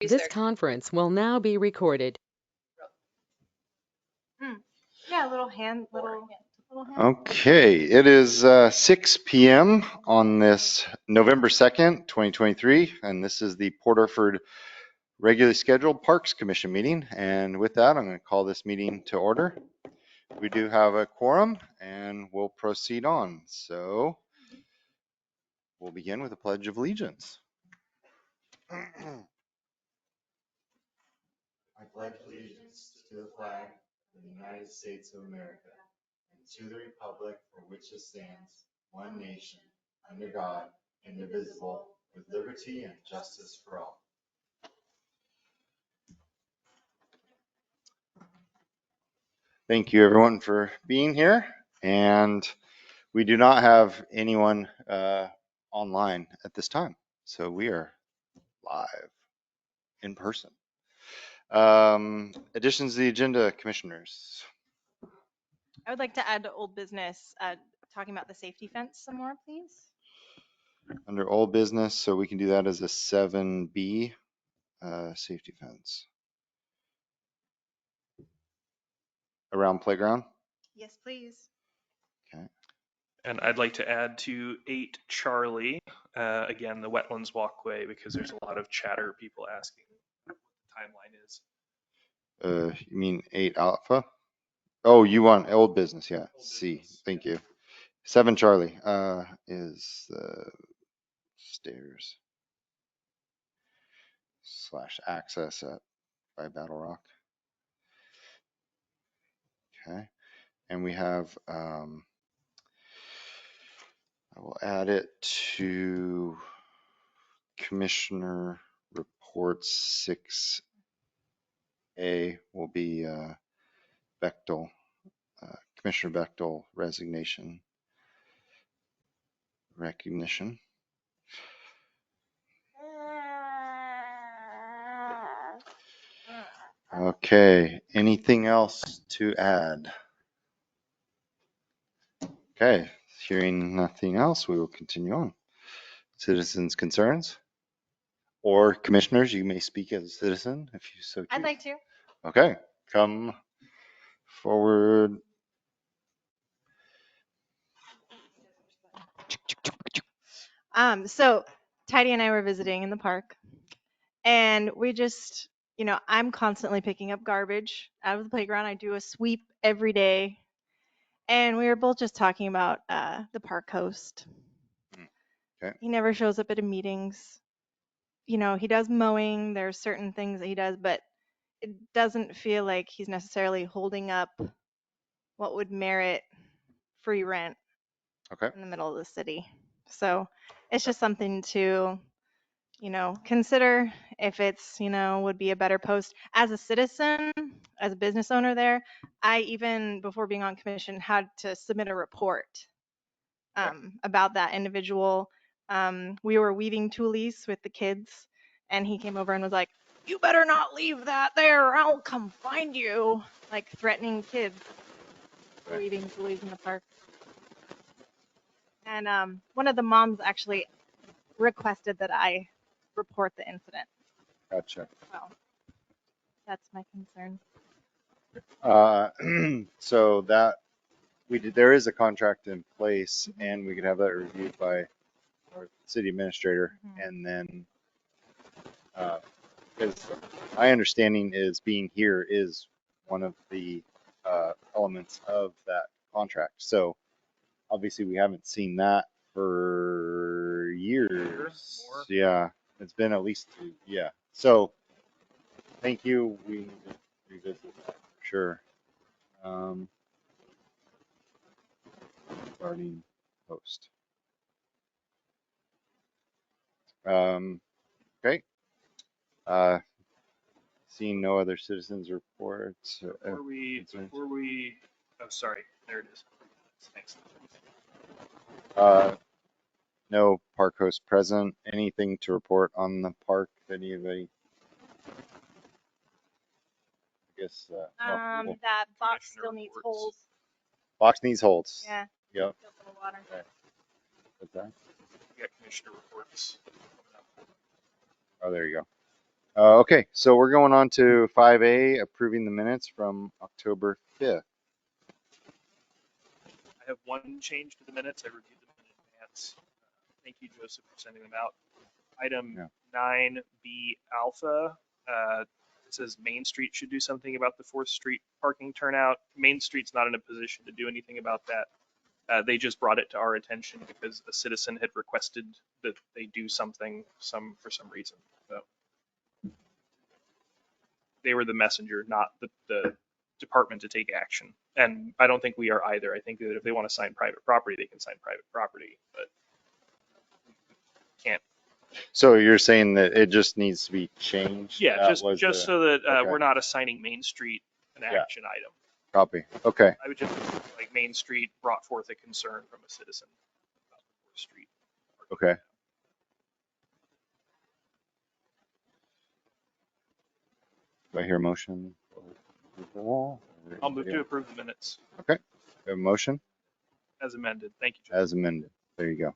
This conference will now be recorded. Yeah, little hand. Okay, it is 6 p.m. on this November 2nd, 2023, and this is the Port Orford regularly scheduled Parks Commission meeting. And with that, I'm going to call this meeting to order. We do have a quorum, and we'll proceed on. So we'll begin with a Pledge of Allegiance. I pledge allegiance to the flag of the United States of America and to the republic for which it stands, one nation, under God, indivisible, with liberty and justice for all. Thank you, everyone, for being here. And we do not have anyone online at this time, so we are live in person. Additions to the agenda, commissioners. I would like to add to old business, talking about the safety fence some more, please. Under old business, so we can do that as a 7B, safety fence. Around playground? Yes, please. Okay. And I'd like to add to 8 Charlie, again, the wetlands walkway, because there's a lot of chatter, people asking what the timeline is. You mean 8 Alpha? Oh, you want old business, yeah. C, thank you. 7 Charlie is the stairs / access by Battle Rock. Okay, and we have, I will add it to Commissioner Reports 6A will be Bechtel, Commissioner Bechtel resignation, recognition. Okay, anything else to add? Okay, hearing nothing else, we will continue on. Citizens' concerns? Or commissioners, you may speak as a citizen if you so choose. I'd like to. Okay, come forward. So Tidy and I were visiting in the park, and we just, I'm constantly picking up garbage out of the playground. I do a sweep every day, and we were both just talking about the park host. Okay. He never shows up at the meetings. He does mowing. There's certain things that he does, but it doesn't feel like he's necessarily holding up what would merit free rent Okay. in the middle of the city. So it's just something to, consider if it's, would be a better post. As a citizen, as a business owner there, I even, before being on commission, had to submit a report about that individual. We were weeding tulies with the kids, and he came over and was like, "You better not leave that there, or I'll come find you," like threatening kids for weeding tulies in the park. And one of the moms actually requested that I report the incident. Gotcha. So that's my concern. So that there is a contract in place, and we could have that reviewed by our city administrator, and then because my understanding is being here is one of the elements of that contract. So obviously we haven't seen that for years. Yeah, it's been at least 2. Yeah. So thank you. We need to revisit that for sure. Starting post. Okay. Seeing no other citizens reports. Before we, oh, sorry, there it is. Thanks. No park host present. Anything to report on the park? Anybody? I guess. Cool. That box still needs holes. Box needs holes. Yeah. Yep. Water. Okay. What's that? We got commissioner reports. Oh, there you go. Okay, so we're going on to 5A, approving the minutes from October 5th. I have one change to the minutes. I reviewed them in advance. Thank you, Joseph, for sending them out. Item Yeah. 9B alpha, it says Main Street should do something about the 4th Street parking turnout. Main Street's not in a position to do anything about that. They just brought it to our attention because a citizen had requested that they do something for some reason. So they were the messenger, not the department to take action. And I don't think we are either. I think that if they want to sign private property, they can sign private property, but can't. So you're saying that it just needs to be changed? Yeah, That just was just the so that okay. we're not assigning Main Street an Yeah. action item. Copy. Okay. I would just like Main Street brought forth a concern from a citizen about the 4th Street. Okay. Do I hear a motion? I'll move to approve the minutes Okay. We have a motion as amended. Thank you, Joseph. as amended. There you go.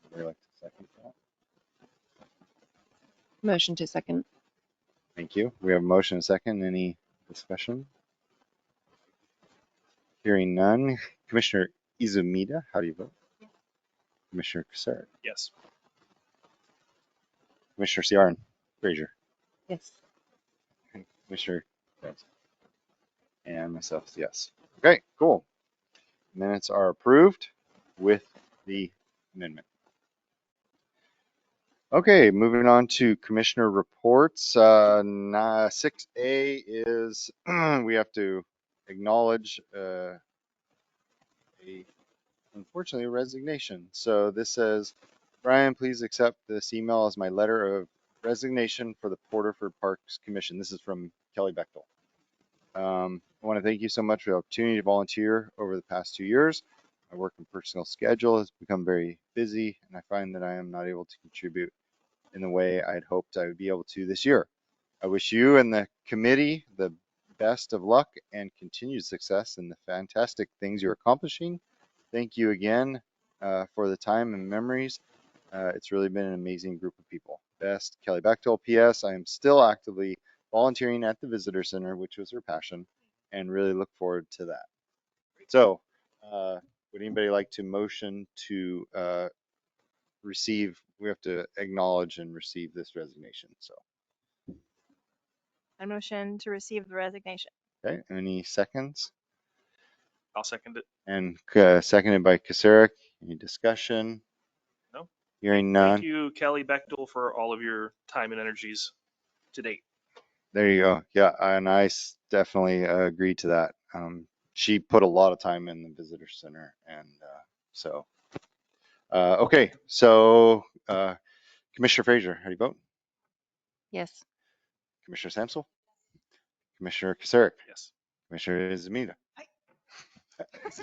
Anybody like to second that? Motion to second. Thank you. We have a motion and a second. Any discussion? Hearing none. Commissioner Izumida, how do you vote? Commissioner Casar, Yes. Commissioner Ciaran, Frazier, Yes. Commissioner Johnson, and myself, yes. Okay, cool. Minutes are approved with the amendment. Okay, moving on to commissioner reports. 6A is we have to acknowledge unfortunately a resignation. So this says, Brian, please accept this email as my letter of resignation for the Porterford Parks Commission. This is from Kelly Bechtel. I want to thank you so much for the opportunity to volunteer over the past 2 years. My work and personal schedule has become very busy, and I find that I am not able to contribute in the way I'd hoped I would be able to this year. I wish you and the committee the best of luck and continued success in the fantastic things you're accomplishing. Thank you again for the time and memories. It's really been an amazing group of people. Best, Kelly Bechtel. P.S. I am still actively volunteering at the Visitor Center, which was her passion, and really look forward to that. So, would anybody like to motion to receive? We have to acknowledge and receive this resignation. So, I motion to receive the resignation. okay. Any seconds? I'll second it. And seconded by Kasarik. Any discussion? No. Hearing none. Thank you, Kelly Bechtel, for all of your time and energies to date. There you go. Yeah, and I definitely agree to that. She put a lot of time in the visitor center, and so okay. So Commissioner Frazier, how do you vote? Yes. Commissioner Samsel, Commissioner Kasarik, Yes. Commissioner Izumida.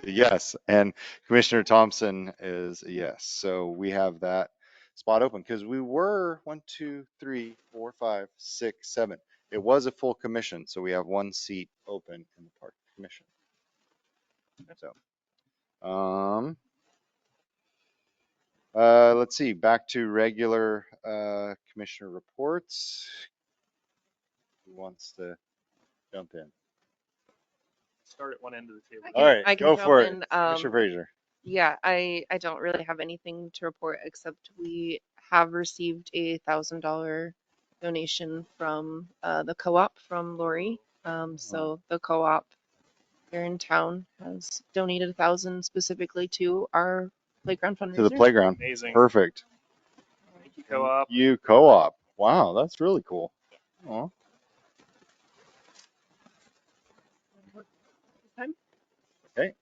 Yes, and Commissioner Thompson is a yes. So we have that spot open because we were 1, 2, 3, 4, 5, 6, 7. It was a full commission, so we have one seat open in the park commission. So, let's see, back to regular commissioner reports. Who wants to jump in? Start at one end of the table. All right, I can go jump for it. in. Commissioner Frazier. Yeah, I don't really have anything to report except we have received a $1,000 donation from the co-op from Lori. So the co-op here in town has donated 1,000 specifically to our playground fundraiser. To the playground. Amazing. Perfect. Thank you, Co-op. You co-op. Wow, that's really cool. Aw. Time? Okay.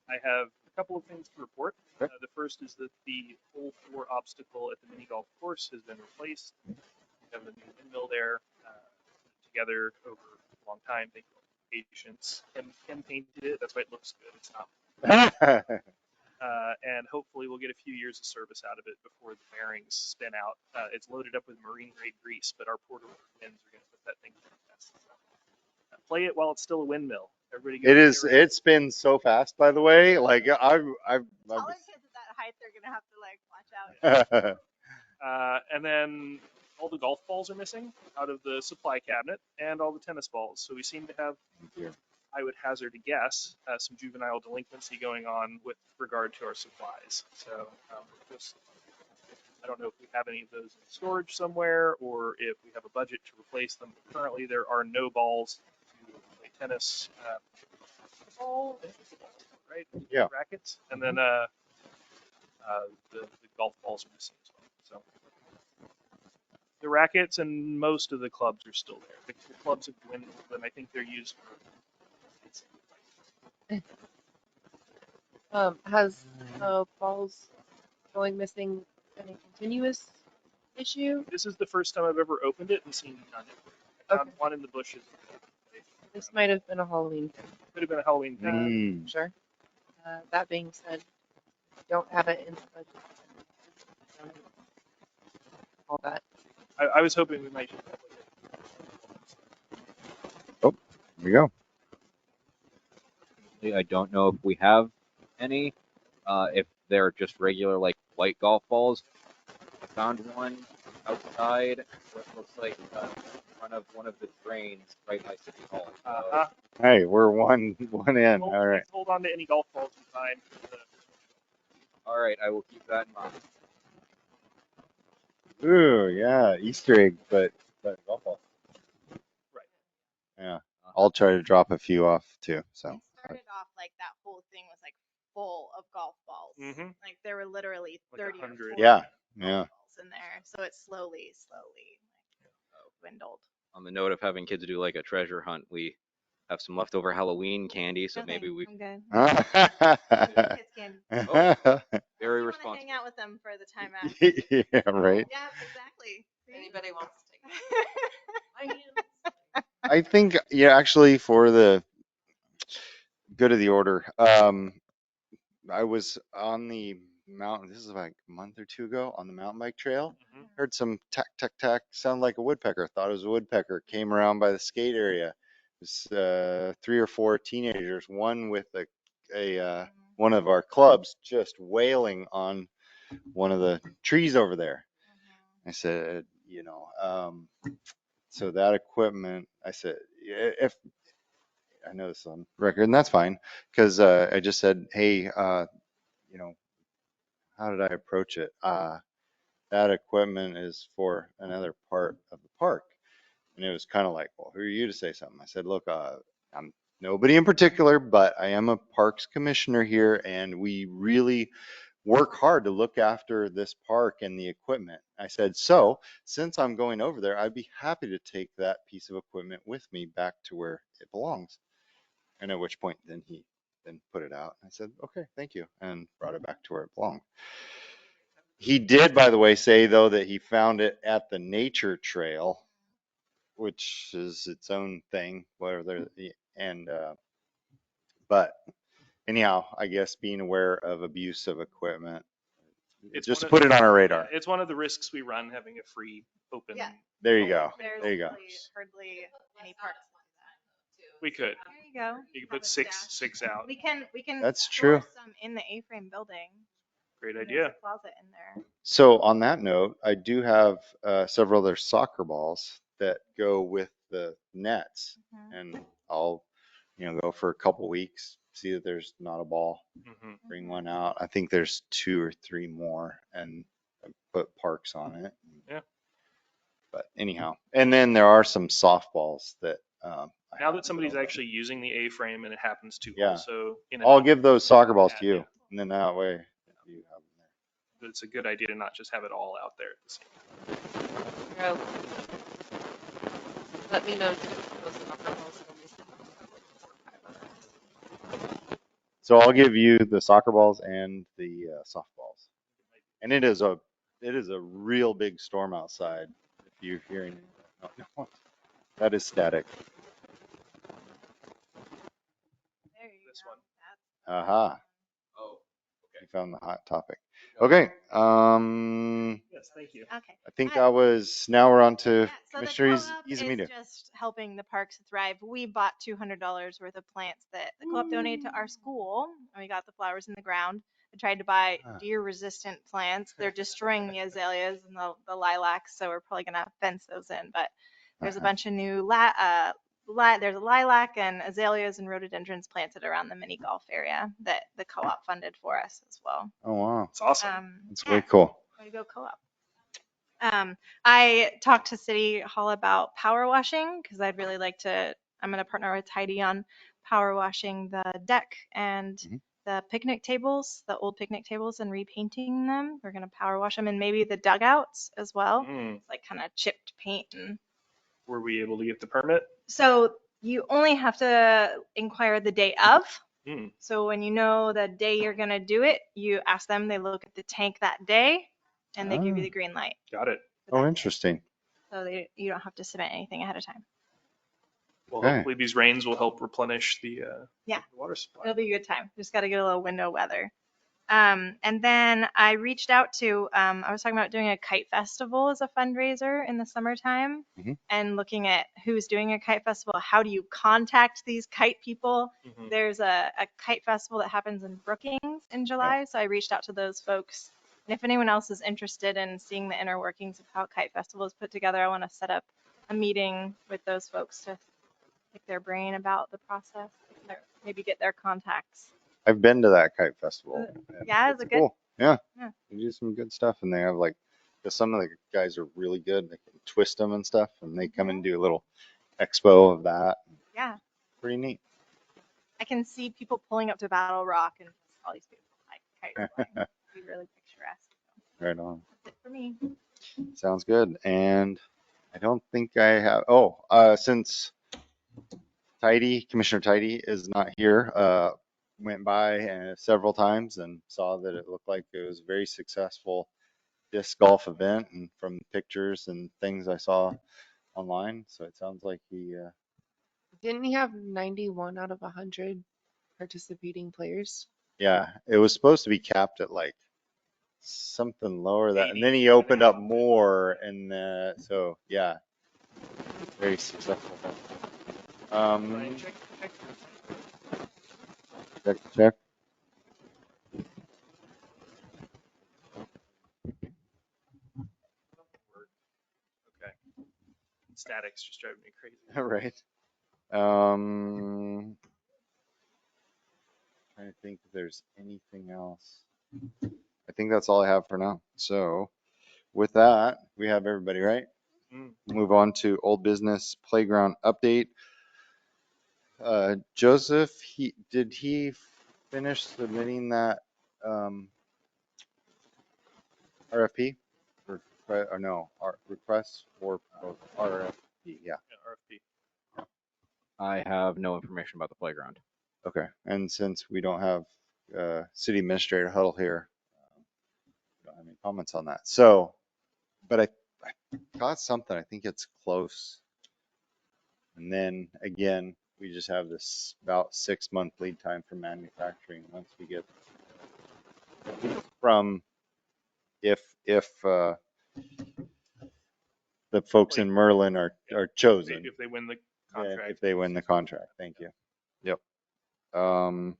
I have a couple of things to report. Okay. The first is that the hole 4 obstacle at the mini golf course has been replaced. We have a new windmill there together over a long time. Thank you for your patience. Kim painted it. That's why it looks good. It's not. And hopefully we'll get a few years of service out of it before the bearings spin out. It's loaded up with marine grade grease, but our portable winds are going to put that thing to the test. So, play it while it's still a windmill. Everybody. It is. It spins so fast, by the way. Like I've All our kids at that height, they're gonna have to like watch out. And then all the golf balls are missing out of the supply cabinet and all the tennis balls. So we seem to have, I would hazard a guess, some juvenile delinquency going on with regard to our supplies. So just, I don't know if we have any of those in storage somewhere or if we have a budget to replace them. But currently, there are no balls to play tennis. Ball, right? Yeah. Rackets, and then the golf balls are missing as well. So the rackets and most of the clubs are still there. The clubs have dwindled, and I think they're used for. Has balls going missing been a continuous issue? This is the first time I've ever opened it and seen none. I found Okay. one in the bushes. This might have been a Halloween thing. Could have been a Halloween thing. Sure. That being said, don't have it in the budget. All that. I was hoping we might. Here we go. I don't know if we have any. If they're just regular like white golf balls. I found one outside what looks like in front of one of the drains right by City Hall. So, Hey, we're one in. All right. Hold on to any golf balls you find. all right, I will keep that in mind. Ooh, yeah, Easter egg, but golf ball. Right. Yeah, I'll try to drop a few off too. So. It started off like that whole thing was like full of golf balls. Mm-hmm. Like there were literally Like 30 or 100. 40 Yeah, golf yeah. balls in there. So it slowly dwindled. On the note of having kids do like a treasure hunt, we have some leftover Halloween candy, so No maybe thanks, we I'm good. yeah, Kids can. very I wanna responsible. hang out with them for the time out. right. Yeah, exactly. See? Anybody wants to take it? I think, yeah, actually for the good of the order, I was on the mountain, this is like a month or two ago on the mountain bike trail. Mhm. Heard some tack, tack, tack, sound like a woodpecker. Thought it was a woodpecker. Came around by the skate area. It was 3 or 4 teenagers, one with one of our clubs just wailing on one of the trees over there. I said, so that equipment, I said, if I know this is on record, and that's fine, because I just said, hey, how did I approach it? That equipment is for another part of the park. And it was kind of like, well, who are you to say something? I said, look, I'm nobody in particular, but I am a parks commissioner here, and we really work hard to look after this park and the equipment. I said, so since I'm going over there, I'd be happy to take that piece of equipment with me back to where it belongs. And at which point then he then put it out. I said, okay, thank you, and brought it back to where it belonged. He did, by the way, say though that he found it at the nature trail, which is its own thing, but anyhow, I guess being aware of abuse of equipment, It's just to one of- put it on our radar. It's one of the risks we run, having a free open. Yeah. There you go. There's There you go. really hardly any parks like that. We could. There you go. You could Have put a six stash. out. We can That's store true. some in the A-frame building. Great There's idea. a closet in there. So on that note, I do have several other soccer balls that go with the nets, Mhm. and I'll, go for a couple weeks, see that there's not a ball, Hmm. bring one out. I think there's 2 or 3 more, and put parks on it. Yeah. But anyhow, and then there are some softballs that. I Now have that somebody's I'll- actually using the A-frame and it happens to Yeah. also, I'll give those soccer balls to Yeah, you, and then that way you have them there. it's a good idea to not just have it all out there at the same time. Let me know. Those soccer balls will be sitting on like 4 or 5 others. So I'll give you the soccer balls and the softballs. And it is a real big storm outside. If you're hearing, no, that is static. There you This go. one. That's Aha, Oh, you found the hot topic. Okay, Yes, thank you. okay. I think Hi. now we're on to Yeah, so the Commissioner co-op Easy is Media. just helping the parks thrive. We bought $200 worth of plants that the co-op donated to our school, and we got the flowers in the ground. I tried to buy Ah. deer-resistant plants. They're destroying the azaleas and the lilacs, so we're probably gonna fence those in. But there's a bunch of new there's a lilac and azaleas and rhododendrons planted around the mini golf area that the co-op funded for us as well. Oh, wow. It's awesome. That's Yeah, way cool. way to go co-op. I talked to City Hall about power washing because I'd really like to. I'm going to partner with Tidy on power washing the deck and Mhm. the picnic tables, the old picnic tables, and repainting them. We're going to power wash them and maybe the dugouts as well. Mm. It's like kind of chipped paint. And Were we able to get the permit? so you only have to inquire the day of. Mm. So when you know the day you're going to do it, you ask them, they look at the tank that day, and they give you Ah. the green light. Got it. for Oh, that day. interesting. So you don't have to submit anything ahead of time. Well, Okay. hopefully these rains will help replenish the Yeah. water supply. It'll be a good time. Just got to get a little window weather. And then I reached out to, I was talking about doing a kite festival as a fundraiser in the summertime Mhm. and looking at who's doing a kite festival. How do you contact these kite people? Mhm. There's a kite festival that happens in Brookings in July. So I reached out to those folks. And if anyone else is interested in seeing the inner workings of how kite festival is put together, I want to set up a meeting with those folks to pick their brain about the process, maybe get their contacts. I've been to that kite festival. and Yeah, is it's it good? cool. Yeah. Yeah. They do some good stuff, and they have like, 'cause some of the guys are really good. They can twist them and stuff, and they come and do a little expo of that. Yeah. Pretty neat. I can see people pulling up to Battle Rock and all these people like kites flying. It'd be really picturesque. Right on. That's it for me. Sounds good. And I don't think I have, since Commissioner Tidy is not here, went by several times and saw that it looked like it was a very successful disc golf event, and from pictures and things I saw online. So it sounds like he, Didn't he have 91 out of 100 participating players? yeah, it was supposed to be capped at like something lower that, and 80, then he opened up more, and so yeah, very successful. Ryan, check. Check. Okay. Static's just driving me crazy. Right. Trying to think if there's anything else. I think that's all I have for now. So with that, we have everybody, right? Mm. Move on to old business playground update. Joseph, did he finish submitting that RFP or no, our request for RFP? Yeah. RFP. I have no information about the playground. Okay. And since we don't have City Administrator Huddle here, we don't have any comments on that. So, but I got something. I think it's close. And then again, we just have this about 6-month lead time for manufacturing once we get from if the folks in Merlin are chosen. If they win the Yeah, contract. if they win the contract. Thank you. Yep. So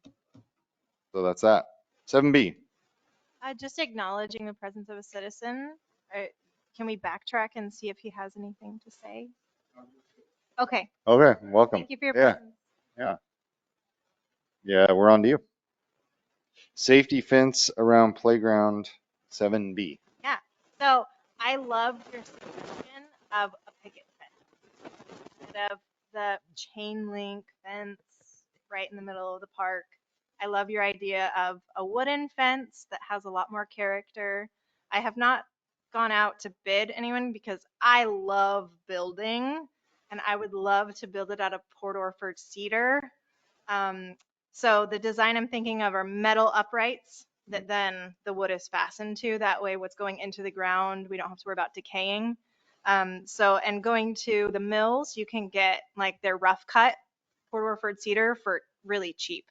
that's that. 7B. Just acknowledging the presence of a citizen. Can we backtrack and see if he has anything to say? Okay. Okay, welcome. Thank you for your Yeah. presence. Yeah, we're on to you. Safety fence around playground 7B. Yeah. So I love your suggestion of a picket fence instead of the chain link fence right in the middle of the park. I love your idea of a wooden fence that has a lot more character. I have not gone out to bid anyone because I love building and I would love to build it out of Port Orford cedar. So the design I'm thinking of are metal uprights that then the wood is fastened to. That way what's going into the ground, we don't have to worry about decaying. And going to the mills, you can get like their rough cut Port Orford cedar for really cheap.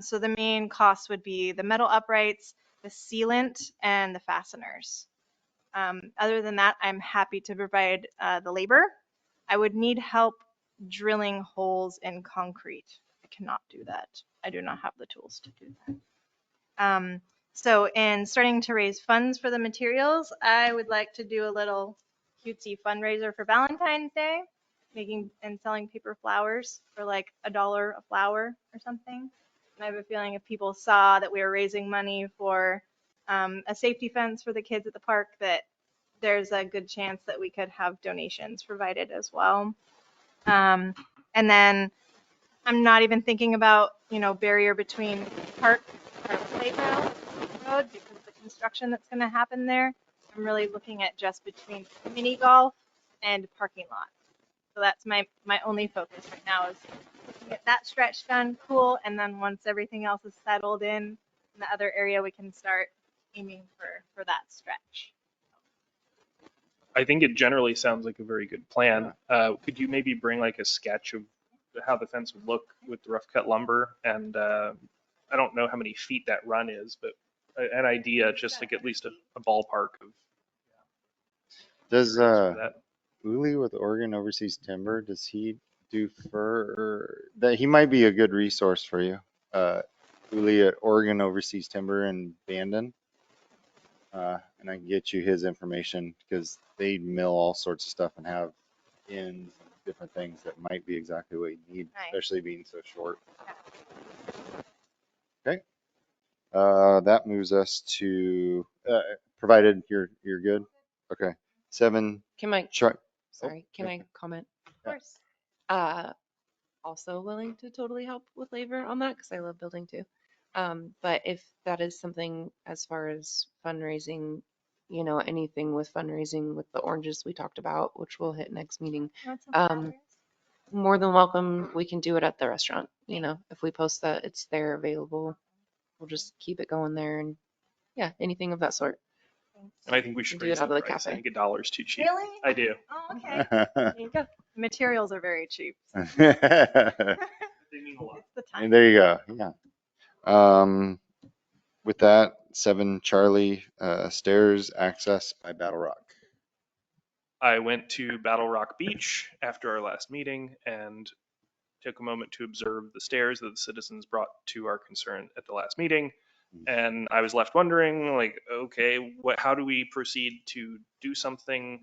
So the main cost would be the metal uprights, the sealant, and the fasteners. Other than that, I'm happy to provide the labor. I would need help drilling holes in concrete. I cannot do that. I do not have the tools to do that. So in starting to raise funds for the materials, I would like to do a little cutesy fundraiser for Valentine's Day, making and selling paper flowers for like $1 a flower or something. And I have a feeling if people saw that we were raising money for a safety fence for the kids at the park, that there's a good chance that we could have donations provided as well. And then I'm not even thinking about, barrier between park or playground road because of the construction that's going to happen there. I'm really looking at just between mini golf and parking lot. So that's my only focus right now is to get that stretch done, cool, and then once everything else is settled in the other area, we can start aiming for that stretch. I think it generally sounds like a very good plan. Could you maybe bring like a sketch of how the fence would look with the rough cut lumber? And I don't know how many feet that run is, but an idea, just like at least a ballpark of Does that. Uli with Oregon Overseas Timber, does he do fur? Or that he might be a good resource for you. Uli at Oregon Overseas Timber in Bandon. And I can get you his information because they mill all sorts of stuff and have ends and different things that might be exactly what you need, Nice. especially being so short. Okay. That moves us to, provided you're good. Okay. 7, Can I, Char- sorry, can I comment? Of course. Also willing to totally help with labor on that because I love building too. But if that is something as far as fundraising, anything with fundraising with the oranges we talked about, which we'll hit next meeting, Want some flowers? more than welcome. We can do it at the restaurant. If we post that it's there available, we'll just keep it going there and yeah, anything of that sort. And I think we should Do it raise out the of the price. I cafe. think $1 is too cheap. Really? I do. Oh, okay. There you go. Materials are very cheap. They mean a lot. It's the time. There you go. Yeah. With that, 7 Charlie, stairs access by Battle Rock. I went to Battle Rock Beach after our last meeting and took a moment to observe the stairs that the citizens brought to our concern at the last meeting. And I was left wondering, like, okay, how do we proceed to do something,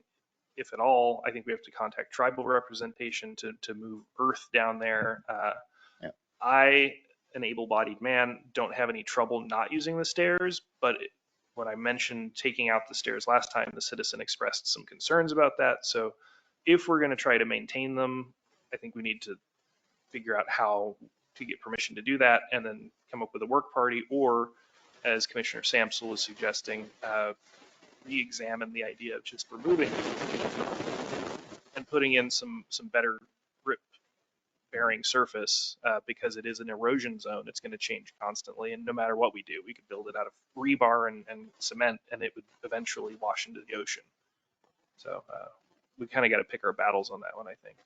if at all? I think we have to contact tribal representation to move earth down there. Yeah. I, an able-bodied man, don't have any trouble not using the stairs, but when I mentioned taking out the stairs last time, the citizen expressed some concerns about that. So if we're going to try to maintain them, I think we need to figure out how to get permission to do that and then come up with a work party, or as Commissioner Samsel was suggesting, re-examine the idea of just removing and putting in some better grip bearing surface, because it is an erosion zone. It's going to change constantly, and no matter what we do, we could build it out of rebar and cement, and it would eventually wash into the ocean. So we kind of got to pick our battles on that one, I think.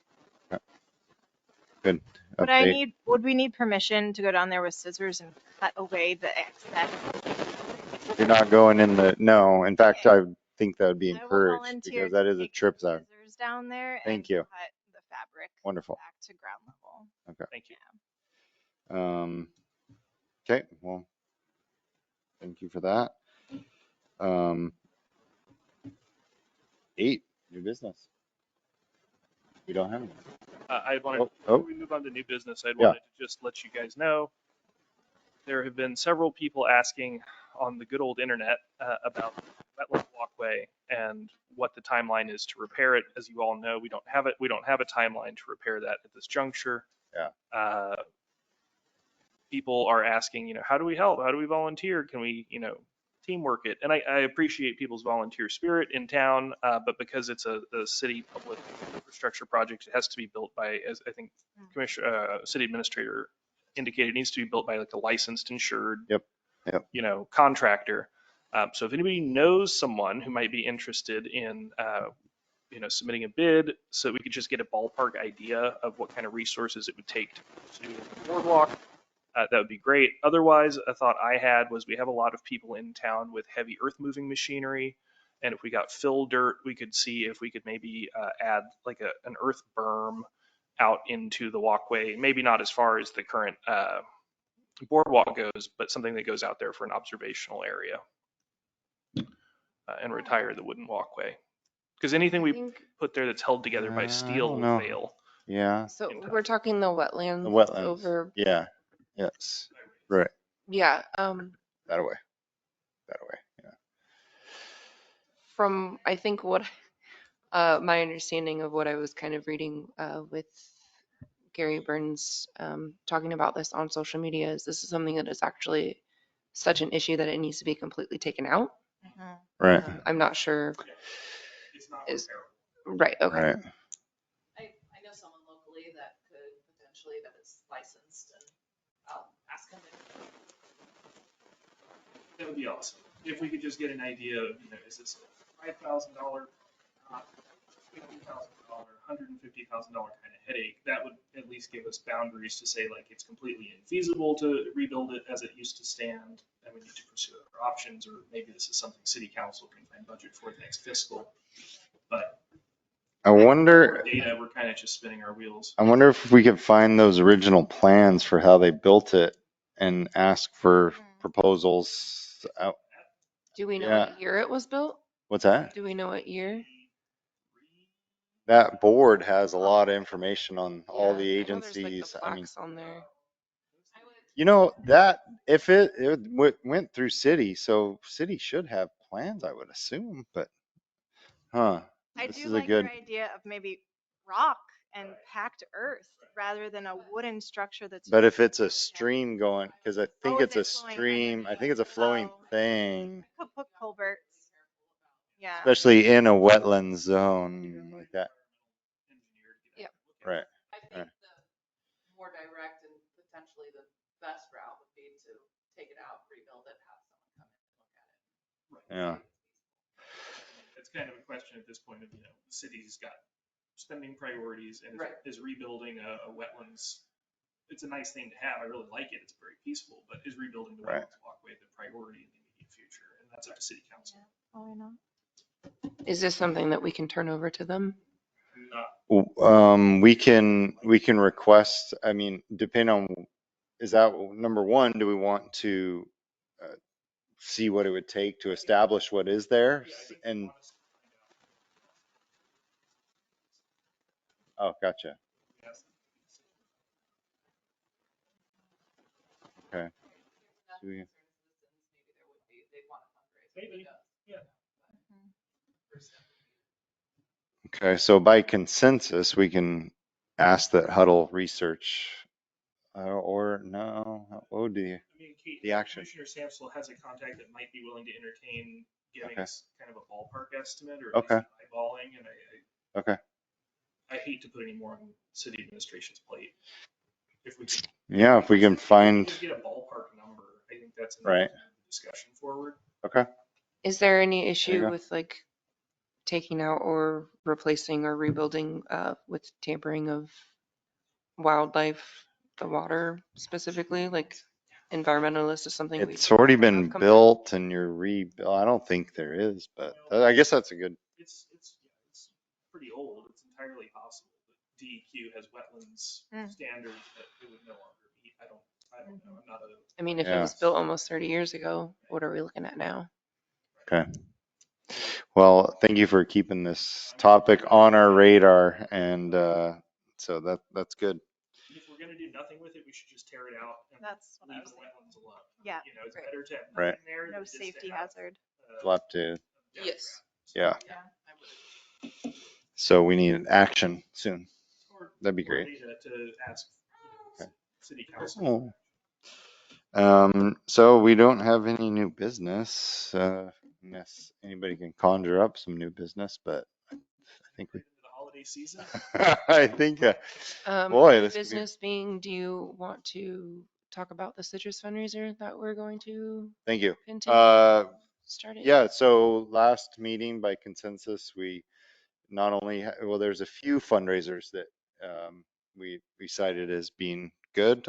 Good. Would we need permission to go down there with scissors and cut away the excess? You're not going in no. In fact, I think that would be I will encouraged volunteer because that to is a take trip zone. scissors down there Thank and you. cut the fabric Wonderful. back to ground level. Thank you. Okay. Well, thank you for that. 8, new business. We don't have any. I wanted, Oh. before we move on to new business, I'd Yeah. wanted to just let you guys know there have been several people asking on the good old internet about the wetland walkway and what the timeline is to repair it. As you all know, we don't have it. We don't have a timeline to repair that at this juncture. Yeah. People are asking, how do we help? How do we volunteer? Can we, teamwork it? And I appreciate people's volunteer spirit in town, but because it's a city public infrastructure project, it has to be built by, as I think city administrator indicated, it needs to be built by like a licensed, insured, Yep. contractor. So if anybody knows someone who might be interested in, submitting a bid, so we could just get a ballpark idea of what kind of resources it would take to pursue the boardwalk, that would be great. Otherwise, a thought I had was we have a lot of people in town with heavy earth moving machinery. And if we got fill dirt, we could see if we could maybe add like an earth berm out into the walkway. Maybe not as far as the current boardwalk goes, but something that goes out there for an observational area. And retire the wooden walkway. Because anything I we think, put there that's held together by I steel don't will know. fail. Yeah, so in we're time. talking the the wetlands wetlands. over, Yeah, yes, right, yeah, that away, that away, yeah. from, I think what, my understanding of what I was kind of reading, with Gary Burns, talking about this on social media is this is something that is actually such an issue that it needs to be completely taken out. Mhm. Right, I'm not sure. It's not Is- repairable. Right, okay. right. I know someone locally that could potentially, that is licensed, and I'll ask him if That would be awesome. If we could just get an idea of, is this a $5,000, $50,000, $150,000 kind of headache, that would at least give us boundaries to say, like, it's completely infeasible to rebuild it as it used to stand, and we need to pursue other options, or maybe this is something city council can find budget for the next fiscal. But I wonder, data, we're kind of just spinning our wheels. I wonder if we could find those original plans for how they built it and ask for proposals out. Do we know Yeah. what year it was built? What's that? Do we know what year? That board has a lot of information on all Yeah, the I know there's, like, the agencies. I mean, plaques on there. that if it went through city, so city should have plans, I would assume, but I this do is a like good, your idea of maybe rock and packed earth rather than a wooden structure that's. but if it's a stream going, because I think Oh, it's is a it flowing stream, I think it's a underneath? flowing Oh. thing, Could put culverts. Yeah. especially in a wetland zone like that. Yeah. Right. I think Right. the more direct and potentially the best route would be to take it out, rebuild it, have someone come in and look at it. Yeah. It's kind of a question at this point of, the city's got spending priorities and Right. is rebuilding a wetlands. It's a nice thing to have. I really like it. It's very peaceful, but is rebuilding the Right. wetlands walkway the priority in the immediate future? And that's up to city council. Oh, I know. Is this something that we can turn over to them? Not We can request, I mean, depending on, is that number one, do we want to see what it would take to establish what is there? And, oh, gotcha. Okay. Do we- Maybe there would be, they'd want to fundraise. Maybe, yeah. Okay, so by consensus, we can ask that Huddle research, or no, what would be? I mean, Kate, The action. Commissioner Samsel has a contact that might be willing to entertain giving Okay. us kind of a ballpark estimate or at Okay. least eyeballing. And Okay, I hate to put any more on city administration's plate. If we could yeah, if we can find, just get a ballpark number, I think that's enough Right. to move the discussion forward. okay, Is there any There you issue go. with like taking out or replacing or rebuilding with tampering of wildlife, the water specifically? Like environmentalist is something we it's already have been come through? built and you're rebuilt. I don't think there is, but I guess that's a good, It's pretty old. It's entirely possible that DEQ has wetlands Mm. standards that it would no longer meet. I don't know. I'm not a. I mean, if it Yeah. was built almost 30 years ago, what are we looking at now? okay. Well, thank you for keeping this topic on our radar, and so that's good. If we're gonna do nothing with it, we should just tear it out and That's what I leave was the thinking. wetlands alone. Yeah. It's Right. better to have Right. nothing there. No than just to safety have, hazard. We'll have to, Yes. yeah, Yeah, I would. so we need action soon. or- That'd be or great. data to ask Okay. city council. So we don't have any new business, unless anybody can conjure up some new business, but I think we, Into the holiday season. I think, New this could be- business being, do you want to talk about the citrus fundraiser that we're going to thank you. continue? Start it? Yeah, so last meeting by consensus, we not only, well, there's a few fundraisers that we cited as being good,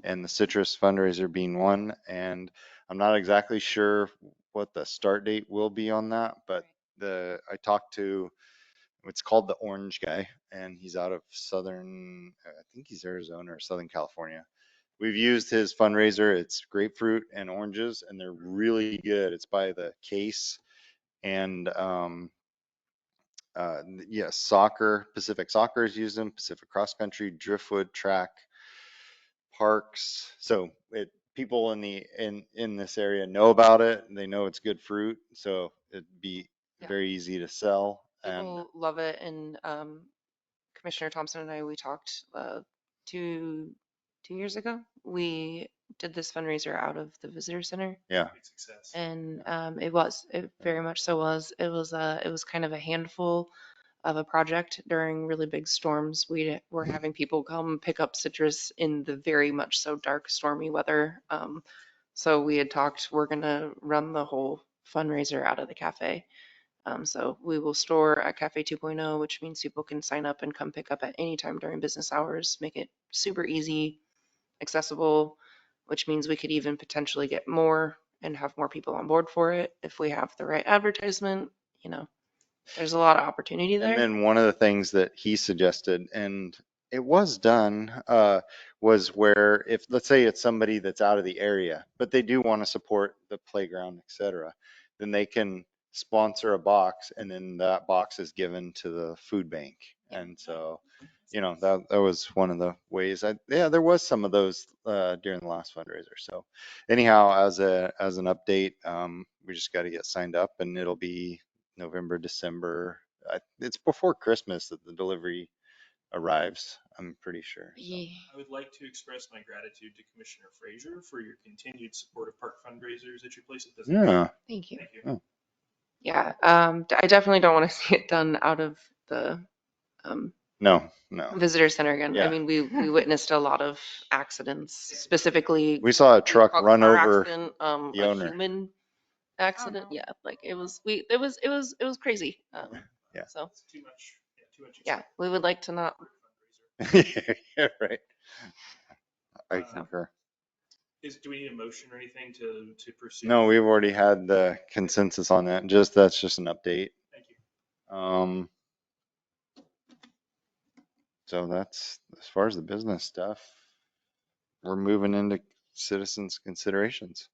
and the citrus fundraiser being one. And I'm not exactly sure what the start date will be on that, but I talked to, it's called the Orange Guy, and he's out of I think he's Arizona or Southern California. we've used his fundraiser. It's grapefruit and oranges, and they're really good. It's by the case. And yes, soccer, Pacific Soccer is using them, Pacific Cross Country, Driftwood Track, Parks. So people in this area know about it. And they know it's good fruit, so it'd be Yeah. very easy to sell. And People love it. And Commissioner Thompson and I, we talked 2 years ago. We did this fundraiser out of the visitor center, yeah, Big success. and it very much so was. It was kind of a handful of a project during really big storms. We were having people come pick up citrus in the very much so dark, stormy weather. So we had talked, we're gonna run the whole fundraiser out of the cafe. So we will store at Cafe 2.0, which means people can sign up and come pick up at any time during business hours, make it super easy, accessible, which means we could even potentially get more and have more people on board for it if we have the right advertisement. You know, there's a lot of opportunity and there. then one of the things that he suggested, and it was done, was where if, let's say it's somebody that's out of the area, but they do want to support the playground, et cetera, then they can sponsor a box, and then that box is given to the food bank. Yeah. And so, that was one of the ways. There was some of those during the last fundraiser. So anyhow, as an update, we just got to get signed up, and it'll be November, December. It's before Christmas that the delivery arrives, I'm pretty sure. So. Yeah. I would like to express my gratitude to Commissioner Frazier for your continued support of park fundraisers at your place. It doesn't. Yeah. Thank you. Thank you. Oh. Yeah. I definitely don't want to see it done out of the No. visitor center again. Yeah. I mean, we witnessed a lot of accidents, specifically We saw a truck run car over accident, the a owner. human accident. no. Yeah, like it was crazy. Yeah. So It's too much. Yeah, too much. yeah, we would like to not. Yeah, right. I concur. Do we need a motion or anything to pursue? No, we've already had the consensus on that. That's just an update. Thank you. So that's as far as the business stuff. We're moving into citizens' considerations.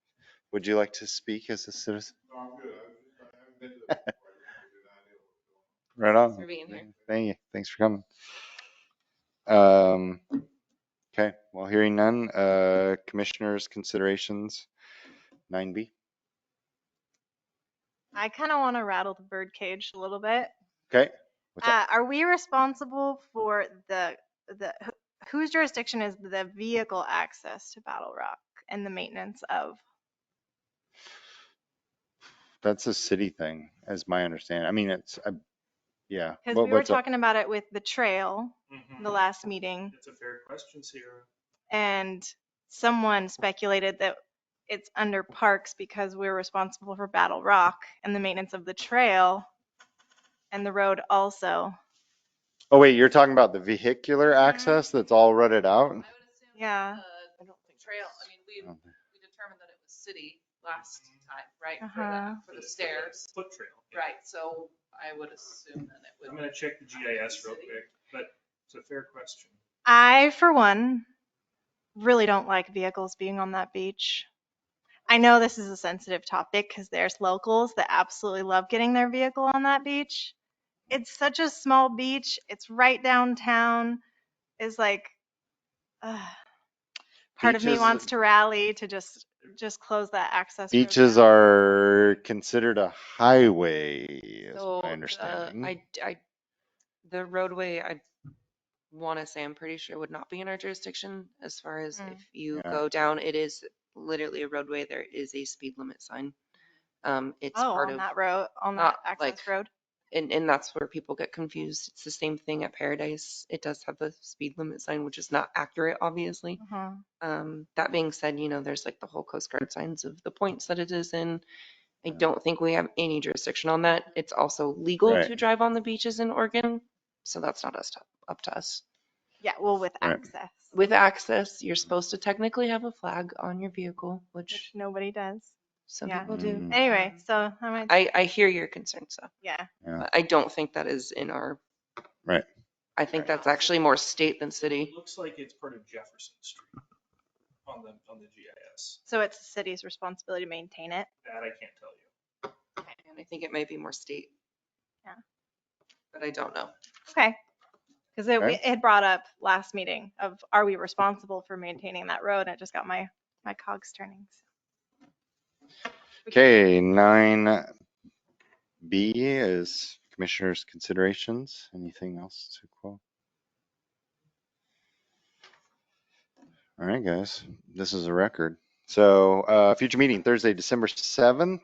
Would you like to speak as a citizen? Right on. Thanks for being here. Thank you. Thanks for coming. Okay, well, hearing none, commissioners' considerations, 9B. I kind of want to rattle the bird cage a little bit. Okay. What's up? Are we responsible for whose jurisdiction is the vehicle access to Battle Rock and the maintenance of? That's a city thing, as my understanding. I mean, yeah. Because we were What's up? talking about it with the trail Mhm. the last meeting, It's a fair question, Sierra. and someone speculated that it's under parks because we're responsible for Battle Rock and the maintenance of the trail and the road also. Oh, wait, you're talking about the vehicular access that's all rutted out? I would assume Yeah. the trail, I mean, we determined that it was city last time, right? Uh-huh. For the stairs, Foot trail. Yeah. right? So I would assume that it I'm would. gonna check the GIS real City. quick, but it's a fair question. I, for one, really don't like vehicles being on that beach. I know this is a sensitive topic because there's locals that absolutely love getting their vehicle on that beach. It's such a small beach. It's right downtown. It's like, part of me Beaches- wants to rally to just close that access. road Beaches down. are considered a highway, is So my understanding. The roadway, I want to say, I'm pretty sure would not be in our jurisdiction as far as Mm. if you Yeah. go down, it is literally a roadway. There is a speed limit sign. It's Oh, part on of, that road, on that not access like- road. and that's where people get confused. It's the same thing at Paradise. It does have a speed limit sign, which is not accurate, obviously. Uh-huh. That being said, there's like the whole Coast Guard signs of the points that it is in. I Yeah. don't think we have any jurisdiction on that. It's also legal Right. to drive on the beaches in Oregon, so that's not up to us. Yeah, well, with Right. access, With access, you're supposed to technically have a flag on your vehicle, which which nobody does. some yeah. people do. Mm. Anyway, so I might, I hear your concerns, though. yeah. Yeah. But I don't think that is in our. Right. I think that's actually more state than city. It looks like it's part of Jefferson Street. on the GIS. So it's the city's responsibility to maintain it. That I can't tell you. And I think it might be more state. Yeah. But I don't know. Okay. Because it, Okay. it brought up last meeting of, are we responsible for maintaining that road? And it just got my cogs turning. Okay, 9B is commissioners' considerations. Anything else to quote? All right, guys, this is a record. So future meeting Thursday, December 7th,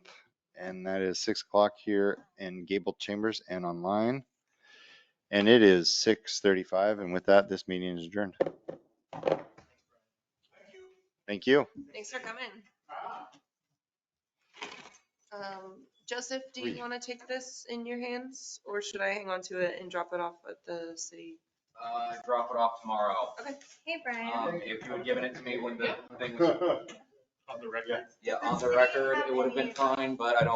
and that is 6 o'clock here in Gable Chambers and online. And it is 6:35, and with that, this meeting is adjourned. Thank you. Thanks for coming. Joseph, do you want to take this in your hands or should I hang on to it and drop it off at the city? Drop it off tomorrow. Okay. Hey, Brian. If you had given it to me when the thing was, On the record. yeah, on the record, it would have been fine, but I don't